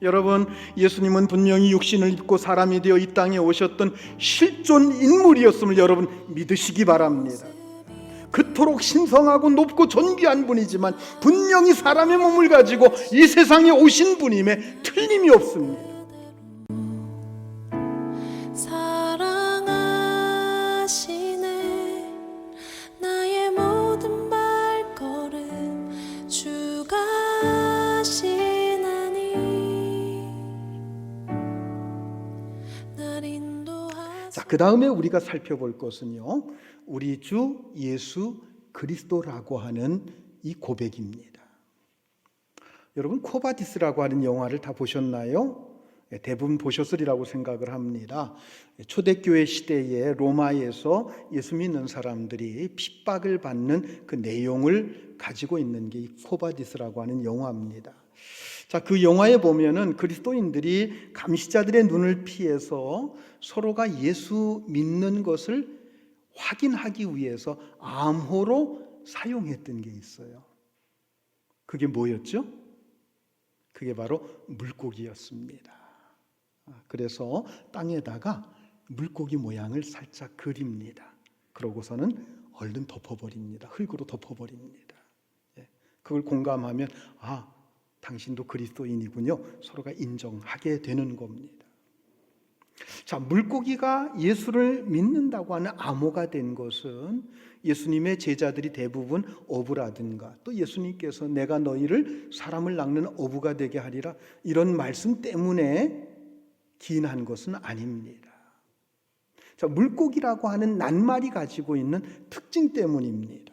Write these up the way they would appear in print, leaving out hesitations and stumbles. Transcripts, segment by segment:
여러분, 예수님은 분명히 육신을 입고 사람이 되어 이 땅에 오셨던 실존 인물이었음을 여러분 믿으시기 바랍니다. 그토록 신성하고 높고 존귀한 분이지만 분명히 사람의 몸을 가지고 이 세상에 오신 분임에 틀림이 없습니다. 사랑하시네 나의 모든 발걸음 주가 하시나니 날 인도하사. 자, 그 다음에 우리가 살펴볼 것은요, 우리 주 예수 그리스도라고 하는 이 고백입니다. 여러분, 코바디스라고 하는 영화를 다 보셨나요? 대부분 보셨으리라고 생각을 합니다. 초대교회 시대에 로마에서 예수 믿는 사람들이 핍박을 받는 그 내용을 가지고 있는 게 이 코바디스라고 하는 영화입니다. 자, 그 영화에 보면은 그리스도인들이 감시자들의 눈을 피해서 서로가 예수 믿는 것을 확인하기 위해서 암호로 사용했던 게 있어요. 그게 뭐였죠? 그게 바로 물고기였습니다. 그래서 땅에다가 물고기 모양을 살짝 그립니다. 그러고서는 얼른 덮어버립니다. 흙으로 덮어버립니다. 그걸 공감하면 당신도 그리스도인이군요. 서로가 인정하게 되는 겁니다. 자, 물고기가 예수를 믿는다고 하는 암호가 된 것은 예수님의 제자들이 대부분 어부라든가 또 예수님께서 내가 너희를 사람을 낚는 어부가 되게 하리라 이런 말씀 때문에 기인한 것은 아닙니다. 자, 물고기라고 하는 낱말이 가지고 있는 특징 때문입니다.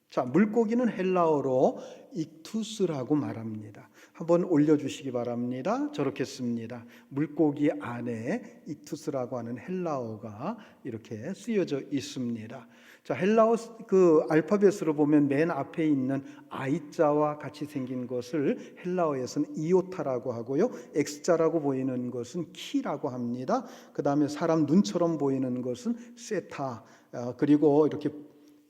자, 물고기는 헬라어로 익투스라고 말합니다. 한번 올려주시기 바랍니다. 저렇게 씁니다. 물고기 안에 익투스라고 하는 헬라어가 이렇게 쓰여져 있습니다. 자, 헬라어 그 알파벳으로 보면 맨 앞에 있는 I자와 같이 생긴 것을 헬라어에서는 이오타라고 하고요. X자라고 보이는 것은 키라고 합니다. 그 다음에 사람 눈처럼 보이는 것은 세타, 그리고 이렇게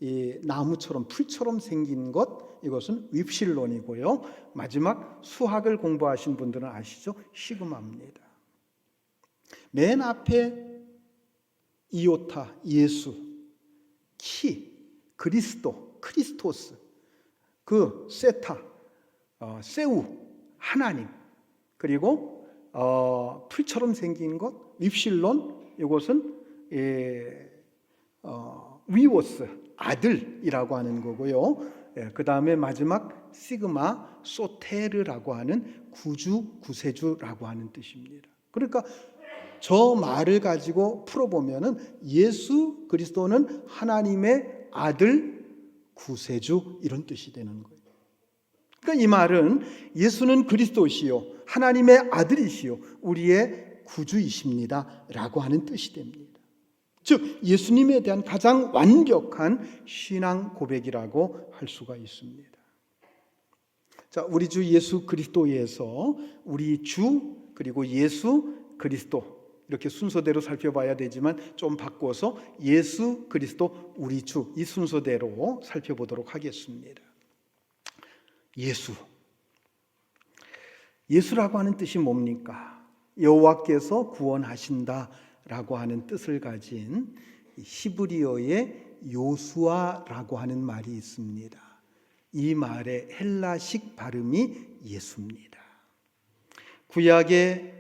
이 나무처럼 풀처럼 생긴 것, 이것은 윕실론이고요. 마지막 수학을 공부하신 분들은 아시죠? 시그마입니다. 맨 앞에 이오타, 예수, 키, 그리스도, 크리스토스, 그 세타, 세우, 하나님, 그리고 풀처럼 생긴 것, 윕실론, 이것은 위오스, 아들이라고 하는 거고요. 그 다음에 마지막 시그마, 소테르라고 하는 구주, 구세주라고 하는 뜻입니다. 그러니까 저 말을 가지고 풀어보면은 예수 그리스도는 하나님의 아들, 구세주 이런 뜻이 되는 거예요. 그러니까 이 말은 예수는 그리스도시요 하나님의 아들이시요 우리의 구주이십니다 라고 하는 뜻이 됩니다. 즉 예수님에 대한 가장 완벽한 신앙 고백이라고 할 수가 있습니다. 자, 우리 주 예수 그리스도에서 우리 주 그리고 예수 그리스도 이렇게 순서대로 살펴봐야 되지만 좀 바꿔서 예수 그리스도 우리 주 이 순서대로 살펴보도록 하겠습니다. 예수라고 하는 뜻이 뭡니까? 여호와께서 구원하신다 라고 하는 뜻을 가진 히브리어의 요수아라고 하는 말이 있습니다. 이 말의 헬라식 발음이 예수입니다. 구약의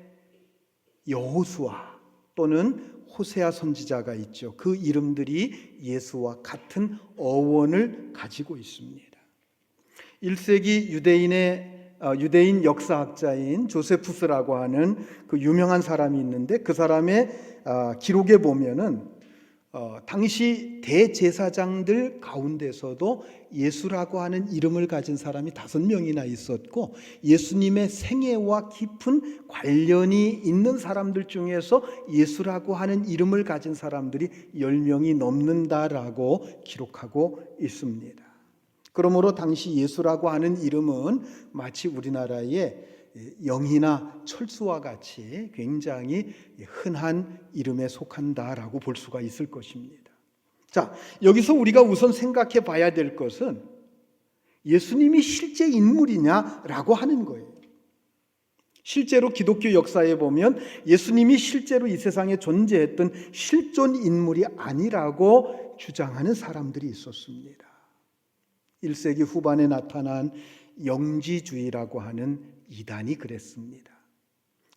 여호수아 또는 호세아 선지자가 있죠. 그 이름들이 예수와 같은 어원을 가지고 있습니다. 1세기 유대인 역사학자인 조세푸스라고 하는 그 유명한 사람이 있는데 그 사람의 기록에 보면은 당시 대제사장들 가운데서도 예수라고 하는 이름을 가진 사람이 5명이나 있었고 예수님의 생애와 깊은 관련이 있는 사람들 중에서 예수라고 하는 이름을 가진 사람들이 10명이 넘는다라고 기록하고 있습니다. 그러므로 당시 예수라고 하는 이름은 마치 우리나라의 영희나 철수와 같이 굉장히 흔한 이름에 속한다라고 볼 수가 있을 것입니다. 자, 여기서 우리가 우선 생각해 봐야 될 것은 예수님이 실제 인물이냐라고 하는 거예요. 실제로 기독교 역사에 보면 예수님이 실제로 이 세상에 존재했던 실존 인물이 아니라고 주장하는 사람들이 있었습니다. 1세기 후반에 나타난 영지주의라고 하는 이단이 그랬습니다.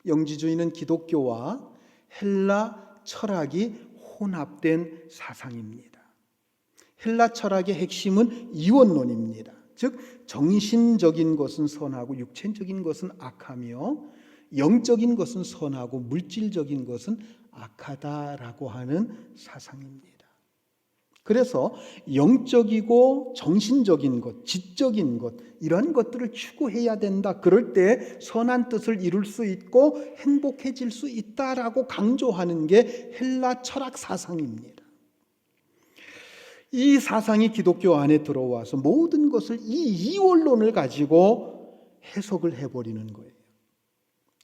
영지주의는 기독교와 헬라 철학이 혼합된 사상입니다. 헬라 철학의 핵심은 이원론입니다. 즉 정신적인 것은 선하고 육체적인 것은 악하며 영적인 것은 선하고 물질적인 것은 악하다라고 하는 사상입니다. 그래서 영적이고 정신적인 것, 지적인 것 이런 것들을 추구해야 된다. 그럴 때 선한 뜻을 이룰 수 있고 행복해질 수 있다라고 강조하는 게 헬라 철학 사상입니다. 이 사상이 기독교 안에 들어와서 모든 것을 이 이원론을 가지고 해석을 해버리는 거예요.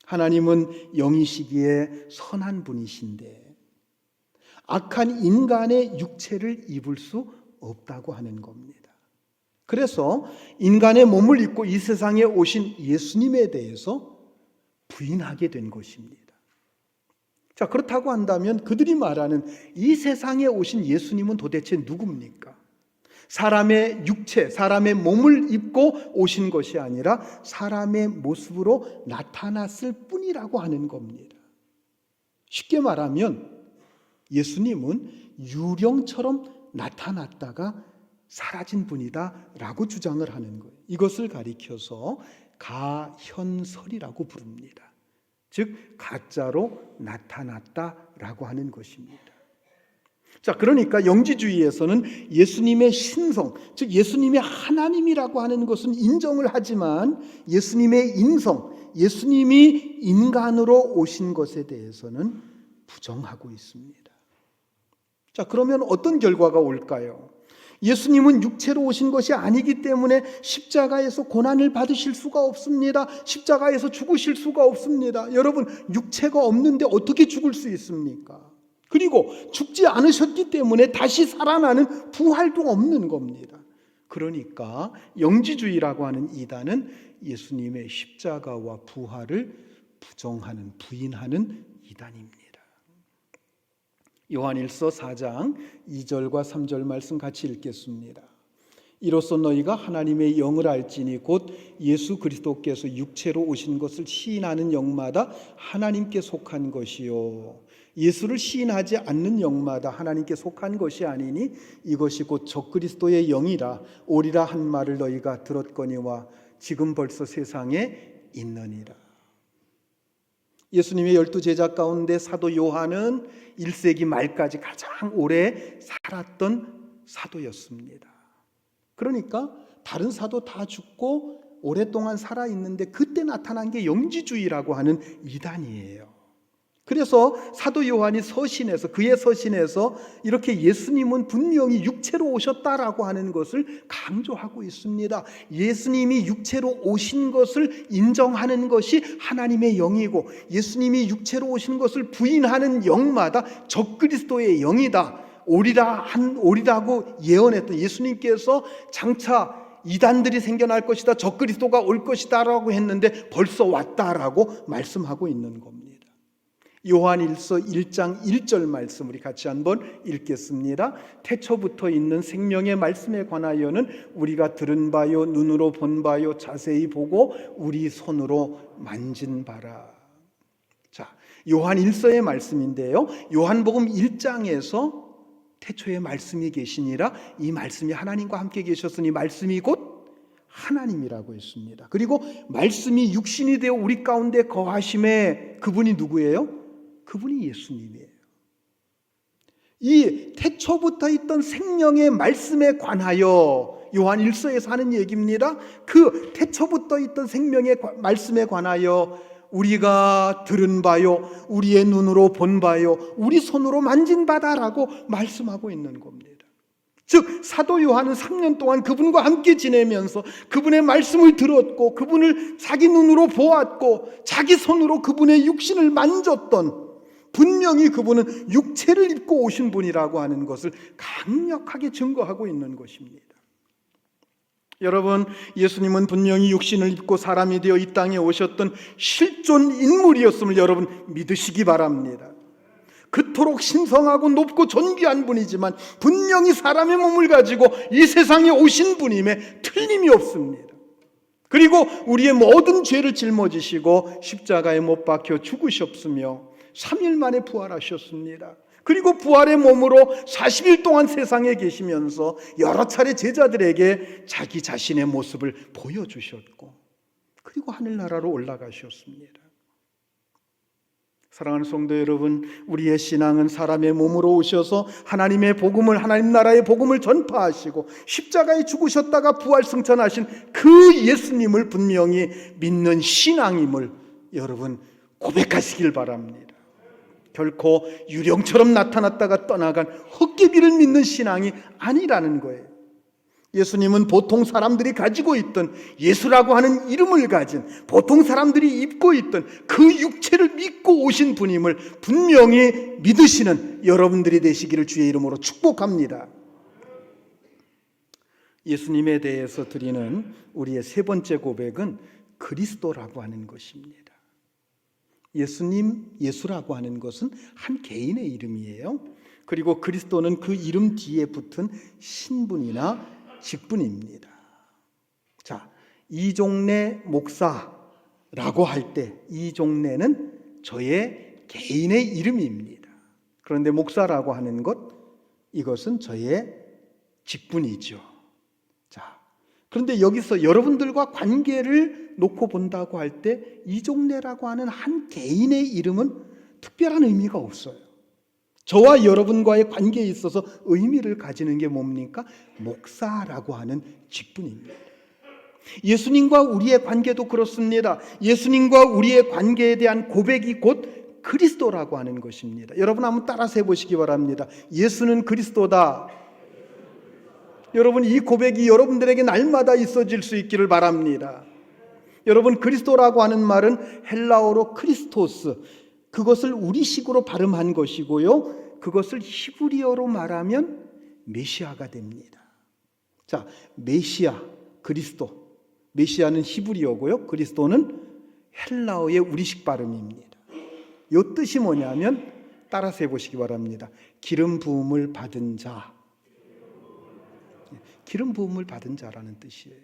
하나님은 영이시기에 선한 분이신데 악한 인간의 육체를 입을 수 없다고 하는 겁니다. 그래서 인간의 몸을 입고 이 세상에 오신 예수님에 대해서 부인하게 된 것입니다. 자, 그렇다고 한다면 그들이 말하는 이 세상에 오신 예수님은 도대체 누굽니까? 사람의 육체, 사람의 몸을 입고 오신 것이 아니라 사람의 모습으로 나타났을 뿐이라고 하는 겁니다. 쉽게 말하면 예수님은 유령처럼 나타났다가 사라진 분이다라고 주장을 하는 거예요. 이것을 가리켜서 가현설이라고 부릅니다. 즉 가짜로 나타났다라고 하는 것입니다. 자, 그러니까 영지주의에서는 예수님의 신성, 즉 예수님의 하나님이라고 하는 것은 인정을 하지만 예수님의 인성, 예수님이 인간으로 오신 것에 대해서는 부정하고 있습니다. 자, 그러면 어떤 결과가 올까요? 예수님은 육체로 오신 것이 아니기 때문에 십자가에서 고난을 받으실 수가 없습니다. 십자가에서 죽으실 수가 없습니다. 여러분, 육체가 없는데 어떻게 죽을 수 있습니까? 그리고 죽지 않으셨기 때문에 다시 살아나는 부활도 없는 겁니다. 그러니까 영지주의라고 하는 이단은 예수님의 십자가와 부활을 부정하는, 부인하는 이단입니다. 요한일서 4장 2절과 3절 말씀 같이 읽겠습니다. 이로써 너희가 하나님의 영을 알지니 곧 예수 그리스도께서 육체로 오신 것을 시인하는 영마다 하나님께 속한 것이요 예수를 시인하지 않는 영마다 하나님께 속한 것이 아니니 이것이 곧 적그리스도의 영이라 오리라 한 말을 너희가 들었거니와 지금 벌써 세상에 있느니라. 예수님의 12제자 가운데 사도 요한은 1세기 말까지 가장 오래 살았던 사도였습니다. 그러니까 다른 사도 다 죽고 오랫동안 살아있는데 그때 나타난 게 영지주의라고 하는 이단이에요. 그래서 사도 요한이 서신에서, 그의 서신에서 이렇게 예수님은 분명히 육체로 오셨다라고 하는 것을 강조하고 있습니다. 예수님이 육체로 오신 것을 인정하는 것이 하나님의 영이고 예수님이 육체로 오신 것을 부인하는 영마다 적그리스도의 영이다. 오리라고 예언했던 예수님께서 장차 이단들이 생겨날 것이다, 적그리스도가 올 것이다 라고 했는데 벌써 왔다라고 말씀하고 있는 겁니다. 요한일서 1장 1절 말씀 우리 같이 한번 읽겠습니다. 태초부터 있는 생명의 말씀에 관하여는 우리가 들은 바요 눈으로 본 바요 자세히 보고 우리 손으로 만진 바라. 자, 요한일서의 말씀인데요. 요한복음 1장에서 태초에 말씀이 계시니라 이 말씀이 하나님과 함께 계셨으니 말씀이 곧 하나님이라고 했습니다. 그리고 말씀이 육신이 되어 우리 가운데 거하심에 그분이 누구예요? 그분이 예수님이에요. 이 태초부터 있던 생명의 말씀에 관하여 요한 1서에서 하는 얘기입니다. 그 태초부터 있던 생명의 말씀에 관하여 우리가 들은 바요, 우리의 눈으로 본 바요, 우리 손으로 만진 바다라고 말씀하고 있는 겁니다. 즉 사도 요한은 3년 동안 그분과 함께 지내면서 그분의 말씀을 들었고 그분을 자기 눈으로 보았고 자기 손으로 그분의 육신을 만졌던, 분명히 그분은 육체를 입고 오신 분이라고 하는 것을 강력하게 증거하고 있는 것입니다. 여러분, 예수님은 분명히 육신을 입고 사람이 되어 이 땅에 오셨던 실존 인물이었음을 여러분 믿으시기 바랍니다. 그토록 신성하고 높고 존귀한 분이지만 분명히 사람의 몸을 가지고 이 세상에 오신 분임에 틀림이 없습니다. 그리고 우리의 모든 죄를 짊어지시고 십자가에 못 박혀 죽으셨으며 3일 만에 부활하셨습니다. 그리고 부활의 몸으로 40일 동안 세상에 계시면서 여러 차례 제자들에게 자기 자신의 모습을 보여주셨고, 그리고 하늘나라로 올라가셨습니다. 사랑하는 성도 여러분, 우리의 신앙은 사람의 몸으로 오셔서 하나님의 복음을, 하나님 나라의 복음을 전파하시고 십자가에 죽으셨다가 부활 승천하신 그 예수님을 분명히 믿는 신앙임을 여러분 고백하시길 바랍니다. 결코 유령처럼 나타났다가 떠나간 헛개비를 믿는 신앙이 아니라는 거예요. 예수님은 보통 사람들이 가지고 있던 예수라고 하는 이름을 가진, 보통 사람들이 입고 있던 그 육체를 믿고 오신 분임을 분명히 믿으시는 여러분들이 되시기를 주의 이름으로 축복합니다. 예수님에 대해서 드리는 우리의 세 번째 고백은 그리스도라고 하는 것입니다. 예수님, 예수라고 하는 것은 한 개인의 이름이에요. 그리고 그리스도는 그 이름 뒤에 붙은 신분이나 직분입니다. 자, 이종래 목사라고 할 때 이종래는 저의 개인의 이름입니다. 그런데 목사라고 하는 것, 이것은 저의 직분이죠. 자, 그런데 여기서 여러분들과 관계를 놓고 본다고 할 때 이종래라고 하는 한 개인의 이름은 특별한 의미가 없어요. 저와 여러분과의 관계에 있어서 의미를 가지는 게 뭡니까? 목사라고 하는 직분입니다. 예수님과 우리의 관계도 그렇습니다. 예수님과 우리의 관계에 대한 고백이 곧 그리스도라고 하는 것입니다. 여러분 한번 따라서 해보시기 바랍니다. 예수는 그리스도다. 여러분, 이 고백이 여러분들에게 날마다 있어질 수 있기를 바랍니다. 여러분, 그리스도라고 하는 말은 헬라어로 크리스토스, 그것을 우리식으로 발음한 것이고요, 그것을 히브리어로 말하면 메시아가 됩니다. 자, 메시아, 그리스도, 메시아는 히브리어고요, 그리스도는 헬라어의 우리식 발음입니다. 이 뜻이 뭐냐면 따라서 해보시기 바랍니다. 기름 부음을 받은 자, 기름 부음을 받은 자라는 뜻이에요.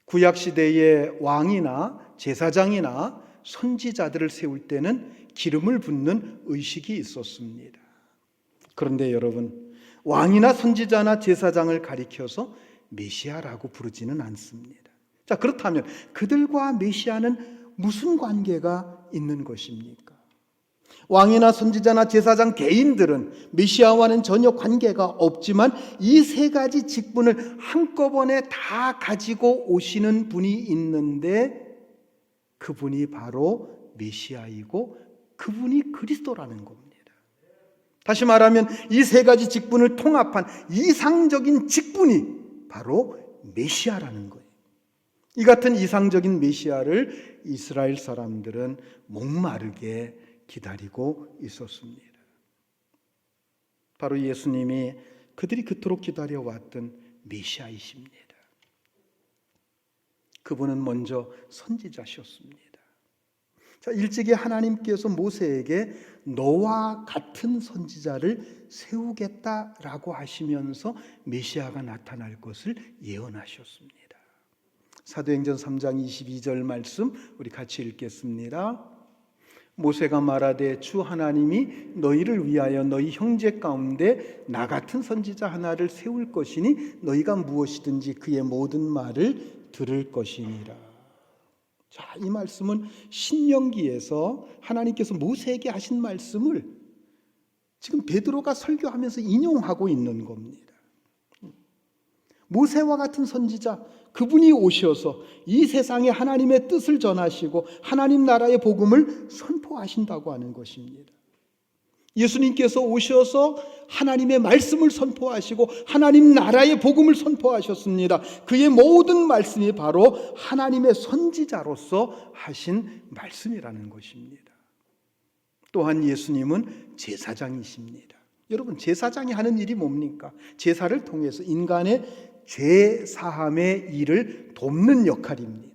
구약시대의 왕이나 제사장이나 선지자들을 세울 때는 기름을 붓는 의식이 있었습니다. 그런데 여러분, 왕이나 선지자나 제사장을 가리켜서 메시아라고 부르지는 않습니다. 자, 그렇다면 그들과 메시아는 무슨 관계가 있는 것입니까? 왕이나 선지자나 제사장 개인들은 메시아와는 전혀 관계가 없지만 이 세 가지 직분을 한꺼번에 다 가지고 오시는 분이 있는데 그분이 바로 메시아이고 그분이 그리스도라는 겁니다. 다시 말하면 이 세 가지 직분을 통합한 이상적인 직분이 바로 메시아라는 거예요. 이 같은 이상적인 메시아를 이스라엘 사람들은 목마르게 기다리고 있었습니다. 바로 예수님이 그들이 그토록 기다려왔던 메시아이십니다. 그분은 먼저 선지자셨습니다. 자, 일찍이 하나님께서 모세에게 너와 같은 선지자를 세우겠다라고 하시면서 메시아가 나타날 것을 예언하셨습니다. 사도행전 3장 22절 말씀 우리 같이 읽겠습니다. 모세가 말하되 주 하나님이 너희를 위하여 너희 형제 가운데 나 같은 선지자 하나를 세울 것이니 너희가 무엇이든지 그의 모든 말을 들을 것이니라. 자, 이 말씀은 신명기에서 하나님께서 모세에게 하신 말씀을 지금 베드로가 설교하면서 인용하고 있는 겁니다. 모세와 같은 선지자, 그분이 오셔서 이 세상에 하나님의 뜻을 전하시고 하나님 나라의 복음을 선포하신다고 하는 것입니다. 예수님께서 오셔서 하나님의 말씀을 선포하시고 하나님 나라의 복음을 선포하셨습니다. 그의 모든 말씀이 바로 하나님의 선지자로서 하신 말씀이라는 것입니다. 또한 예수님은 제사장이십니다. 여러분, 제사장이 하는 일이 뭡니까? 제사를 통해서 인간의 죄 사함의 일을 돕는 역할입니다.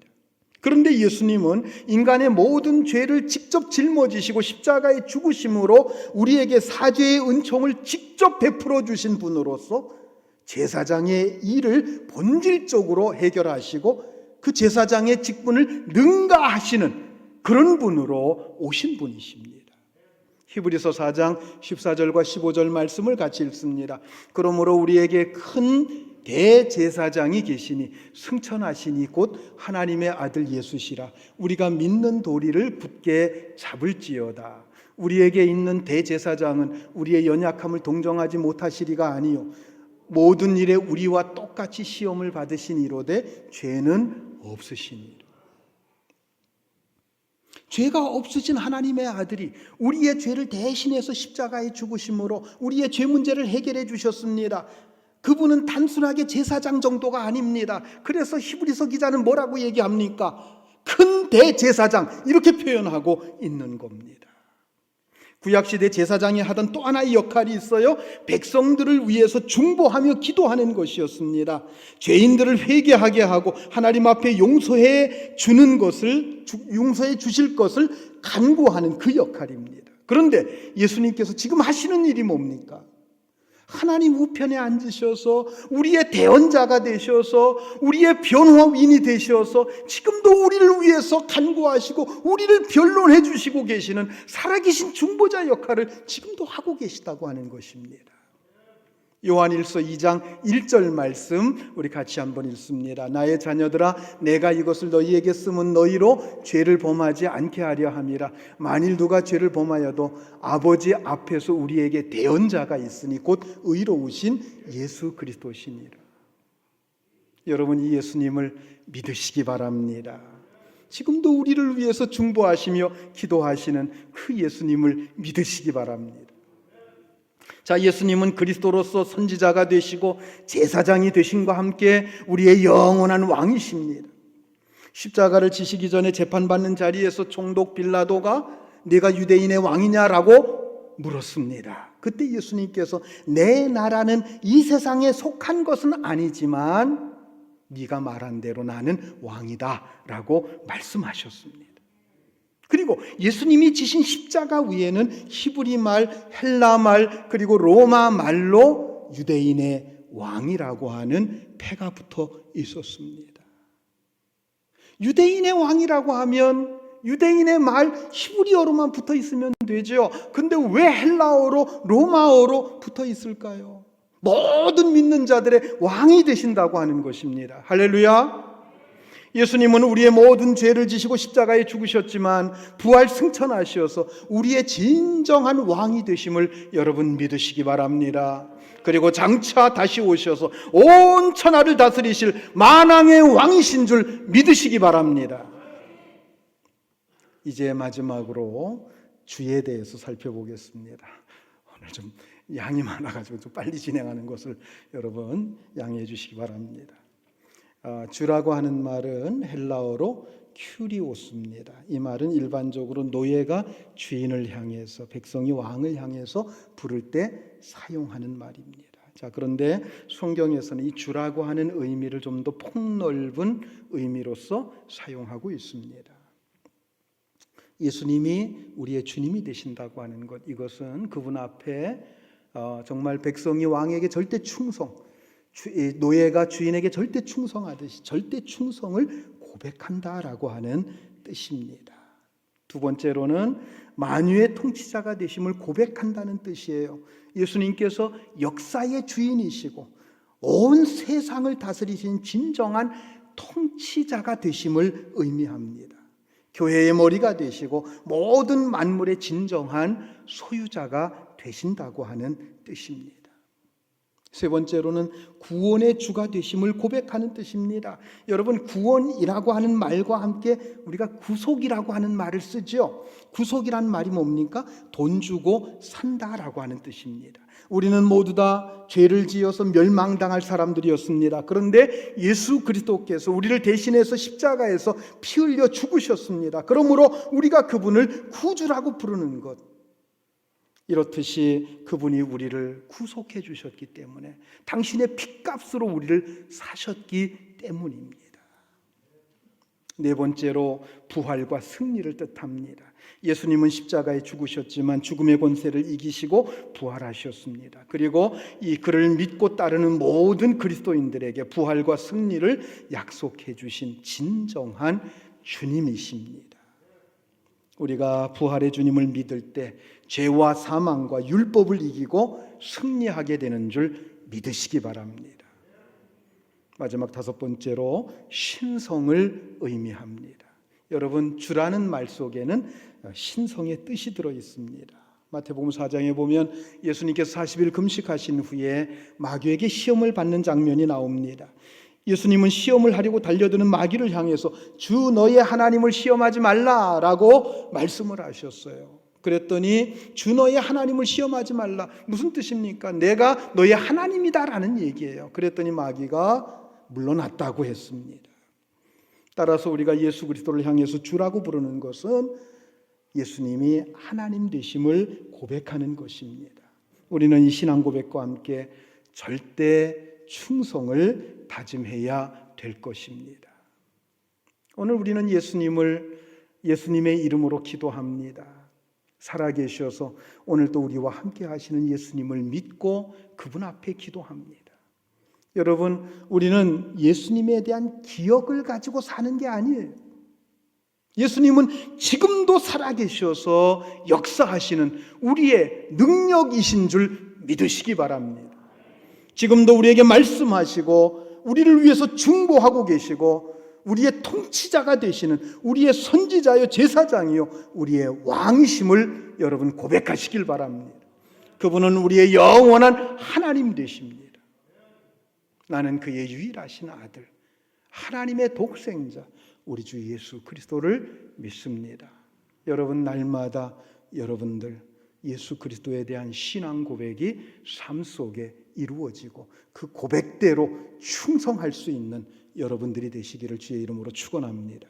그런데 예수님은 인간의 모든 죄를 직접 짊어지시고 십자가에 죽으심으로 우리에게 사죄의 은총을 직접 베풀어 주신 분으로서 제사장의 일을 본질적으로 해결하시고 그 제사장의 직분을 능가하시는 그런 분으로 오신 분이십니다. 히브리서 4장 14절과 15절 말씀을 같이 읽습니다. 그러므로 우리에게 큰 대제사장이 계시니 승천하시니 곧 하나님의 아들 예수시라. 우리가 믿는 도리를 굳게 잡을지어다. 우리에게 있는 대제사장은 우리의 연약함을 동정하지 못하시리가 아니요 모든 일에 우리와 똑같이 시험을 받으신 이로되 죄는 없으시니라. 죄가 없으신 하나님의 아들이 우리의 죄를 대신해서 십자가에 죽으심으로 우리의 죄 문제를 해결해 주셨습니다. 그분은 단순하게 제사장 정도가 아닙니다. 그래서 히브리서 기자는 뭐라고 얘기합니까? 큰 대제사장 이렇게 표현하고 있는 겁니다. 구약시대 제사장이 하던 또 하나의 역할이 있어요. 백성들을 위해서 중보하며 기도하는 것이었습니다. 죄인들을 회개하게 하고 하나님 앞에 용서해 주실 것을 간구하는 그 역할입니다. 그런데 예수님께서 지금 하시는 일이 뭡니까? 하나님 우편에 앉으셔서 우리의 대언자가 되셔서 우리의 변호인이 되셔서 지금도 우리를 위해서 간구하시고 우리를 변론해 주시고 계시는 살아계신 중보자 역할을 지금도 하고 계시다고 하는 것입니다. 요한일서 2장 1절 말씀 우리 같이 한번 읽습니다. 나의 자녀들아 내가 이것을 너희에게 쓰면 너희로 죄를 범하지 않게 하려 함이라. 만일 누가 죄를 범하여도 아버지 앞에서 우리에게 대언자가 있으니 곧 의로우신 예수 그리스도시니라. 여러분 이 예수님을 믿으시기 바랍니다. 지금도 우리를 위해서 중보하시며 기도하시는 그 예수님을 믿으시기 바랍니다. 자, 예수님은 그리스도로서 선지자가 되시고 제사장이 되심과 함께 우리의 영원한 왕이십니다. 십자가를 지시기 전에 재판받는 자리에서 총독 빌라도가 네가 유대인의 왕이냐라고 물었습니다. 그때 예수님께서 내 나라는 이 세상에 속한 것은 아니지만 네가 말한 대로 나는 왕이다 라고 말씀하셨습니다. 그리고 예수님이 지신 십자가 위에는 히브리 말, 헬라 말, 그리고 로마 말로 유대인의 왕이라고 하는 패가 붙어 있었습니다. 유대인의 왕이라고 하면 유대인의 말 히브리어로만 붙어 있으면 되죠. 근데 왜 헬라어로, 로마어로 붙어 있을까요? 모든 믿는 자들의 왕이 되신다고 하는 것입니다. 할렐루야. 예수님은 우리의 모든 죄를 지시고 십자가에 죽으셨지만 부활 승천하셔서 우리의 진정한 왕이 되심을 여러분 믿으시기 바랍니다. 그리고 장차 다시 오셔서 온 천하를 다스리실 만왕의 왕이신 줄 믿으시기 바랍니다. 이제 마지막으로 주에 대해서 살펴보겠습니다. 오늘 좀 양이 많아가지고 좀 빨리 진행하는 것을 여러분 양해해 주시기 바랍니다. 주라고 하는 말은 헬라어로 큐리오스입니다. 이 말은 일반적으로 노예가 주인을 향해서 백성이 왕을 향해서 부를 때 사용하는 말입니다. 자, 그런데 성경에서는 이 주라고 하는 의미를 좀 더 폭넓은 의미로서 사용하고 있습니다. 예수님이 우리의 주님이 되신다고 하는 것, 이것은 그분 앞에 정말 백성이 왕에게 절대 충성, 노예가 주인에게 절대 충성하듯이 절대 충성을 고백한다라고 하는 뜻입니다. 두 번째로는 만유의 통치자가 되심을 고백한다는 뜻이에요. 예수님께서 역사의 주인이시고 온 세상을 다스리신 진정한 통치자가 되심을 의미합니다. 교회의 머리가 되시고 모든 만물의 진정한 소유자가 되신다고 하는 뜻입니다. 세 번째로는 구원의 주가 되심을 고백하는 뜻입니다. 여러분, 구원이라고 하는 말과 함께 우리가 구속이라고 하는 말을 쓰죠. 구속이라는 말이 뭡니까? 돈 주고 산다라고 하는 뜻입니다. 우리는 모두 다 죄를 지어서 멸망당할 사람들이었습니다. 그런데 예수 그리스도께서 우리를 대신해서 십자가에서 피 흘려 죽으셨습니다. 그러므로 우리가 그분을 구주라고 부르는 것, 이렇듯이 그분이 우리를 구속해 주셨기 때문에, 당신의 핏값으로 우리를 사셨기 때문입니다. 네 번째로 부활과 승리를 뜻합니다. 예수님은 십자가에 죽으셨지만 죽음의 권세를 이기시고 부활하셨습니다. 그리고 이 그를 믿고 따르는 모든 그리스도인들에게 부활과 승리를 약속해 주신 진정한 주님이십니다. 우리가 부활의 주님을 믿을 때 죄와 사망과 율법을 이기고 승리하게 되는 줄 믿으시기 바랍니다. 마지막 다섯 번째로 신성을 의미합니다. 여러분, 주라는 말 속에는 신성의 뜻이 들어 있습니다. 마태복음 4장에 보면 예수님께서 40일 금식하신 후에 마귀에게 시험을 받는 장면이 나옵니다. 예수님은 시험을 하려고 달려드는 마귀를 향해서 주 너의 하나님을 시험하지 말라라고 말씀을 하셨어요. 그랬더니 주 너의 하나님을 시험하지 말라, 무슨 뜻입니까? 내가 너의 하나님이다라는 얘기예요. 그랬더니 마귀가 물러났다고 했습니다. 따라서 우리가 예수 그리스도를 향해서 주라고 부르는 것은 예수님이 하나님 되심을 고백하는 것입니다. 우리는 이 신앙 고백과 함께 절대 충성을 다짐해야 될 것입니다. 오늘 우리는 예수님의 이름으로 기도합니다. 살아계셔서 오늘도 우리와 함께 하시는 예수님을 믿고 그분 앞에 기도합니다. 여러분, 우리는 예수님에 대한 기억을 가지고 사는 게 아니에요. 예수님은 지금도 살아계셔서 역사하시는 우리의 능력이신 줄 믿으시기 바랍니다. 지금도 우리에게 말씀하시고 우리를 위해서 중보하고 계시고 우리의 통치자가 되시는 우리의 선지자요 제사장이요 우리의 왕이심을 여러분 고백하시길 바랍니다. 그분은 우리의 영원한 하나님 되십니다. 나는 그의 유일하신 아들, 하나님의 독생자 우리 주 예수 그리스도를 믿습니다. 여러분, 날마다 여러분들 예수 그리스도에 대한 신앙 고백이 삶 속에 이루어지고 그 고백대로 충성할 수 있는 여러분들이 되시기를 주의 이름으로 축원합니다.